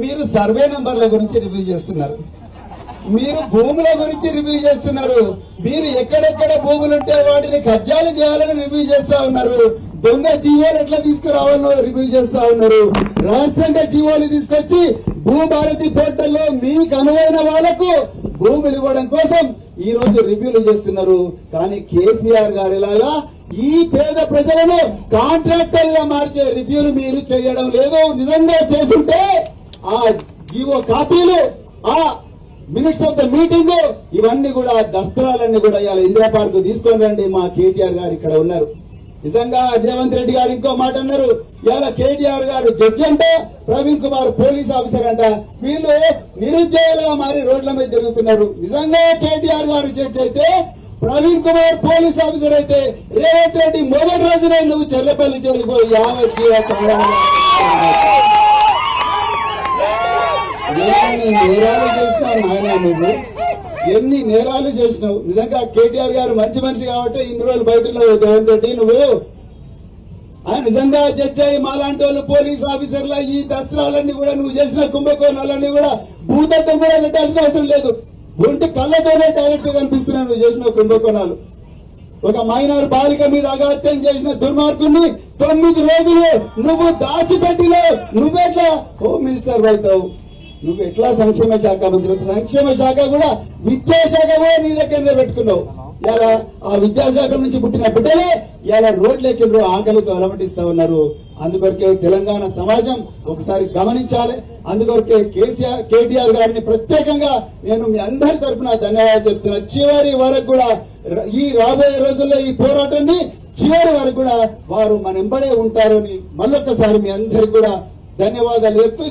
మీరు సర్వే నంబర్ల గురించి రివ్యూ చేస్తున్నారు, మీరు భూముల గురించి రివ్యూ చేస్తున్నారు, మీరు ఎక్కడెక్కడ భూములు ఉంటే వాటిని కబ్జాలు చేయాలని రివ్యూ చేస్తా ఉన్నారు, దొంగ జీవోలు ఎట్లా తీసుకురావాలో రివ్యూ చేస్తా ఉన్నారు, రహస్యంగా జీవోలు తీసుకొచ్చి భూభారతి పోర్టల్లో మీకు అనువైన వాళ్లకు భూములు ఇవ్వడం కోసం ఈ రోజు రివ్యూలు చేస్తున్నారు. కానీ కేసీఆర్ గారు ఇలాగా ఈ పేద ప్రజలను కాంట్రాక్టర్ గా మార్చే రివ్యూలు మీరు చేయడం లేదు. నిజంగా చేస్తుంటే ఆ జీవో కాపీలు, ఆ మినిట్స్ ఆఫ్ ద మీటింగ్, ఇవన్నీ కూడా దస్త్రాలన్నీ కూడా ఇవాళ ఇందిరా పార్క్ తీసుకొని రండి. మా కేటీఆర్ గారు ఇక్కడ ఉన్నారు. నిజంగా రేవంత్ రెడ్డి గారు ఇంకో మాట అన్నారు, ఇవాళ కేటీఆర్ గారు జడ్జి అంట, ప్రవీణ్ కుమార్ పోలీస్ ఆఫీసర్ అంట, వీళ్ళు నిరుద్యోగులుగా మారి రోడ్ల మీద తిరుగుతున్నారు. నిజంగా కేటీఆర్ గారు జడ్జి అయితే, ప్రవీణ్ కుమార్ పోలీస్ ఆఫీసర్ అయితే, రేవంత్ రెడ్డి మొదటి రోజునే నువ్వు చెల్లపల్లి చెల్లిపోయి ఎన్ని నేరాలు చేసినావు నాయన, నువ్వు ఎన్ని నేరాలు చేసినావు. నిజంగా కేటీఆర్ గారు మంచి మనిషి కాబట్టి ఇన్ని రోజులు బయట రేవంత్ రెడ్డి నువ్వు నిజంగా జడ్జి అయ్యి మాలాంటి వాళ్ళు పోలీస్ ఆఫీసర్ల ఈ దస్త్రాలన్నీ కూడా నువ్వు చేసిన కుంభకోణాలన్నీ కూడా భూతత్వం కూడా పెట్టాల్సిన అవసరం లేదు. ఒంటి కళ్ళతోనే డైరెక్ట్ గా కనిపిస్తున్నాయి నువ్వు చేసిన కుంభకోణాలు. ఒక మైనర్ బాలిక మీద అగాత్యం చేసిన దుర్మార్గుని 9 రోజులు నువ్వు దాచిపెట్టిలో నువ్వెట్లా హోమ్ మినిస్టర్ అవుతావు, నువ్వు ఎట్లా సంక్షేమ శాఖ మంత్రి, సంక్షేమ శాఖ కూడా విద్యాశాఖ కూడా నీ దగ్గరనే పెట్టుకున్నావు. ఇలా ఆ విద్యాశాఖ నుంచి పుట్టిన బిడ్డలే ఇలా రోడ్లకి ఆకలితో అలమటిస్తా ఉన్నారు. అందుకొరకే తెలంగాణ సమాజం ఒకసారి గమనించాలి. అందుకొరకే కేటీఆర్ గారిని ప్రత్యేకంగా నేను మీ అందరి తరఫున ధన్యవాదాలు చెప్తున్నా. చివరి వరకు కూడా ఈ రాబోయే రోజుల్లో ఈ పోరాటాన్ని చివరి వరకు కూడా వారు మన వెంబడే ఉంటారని మళ్ళొక్కసారి మీ అందరికి కూడా ధన్యవాదాలు చెప్తూ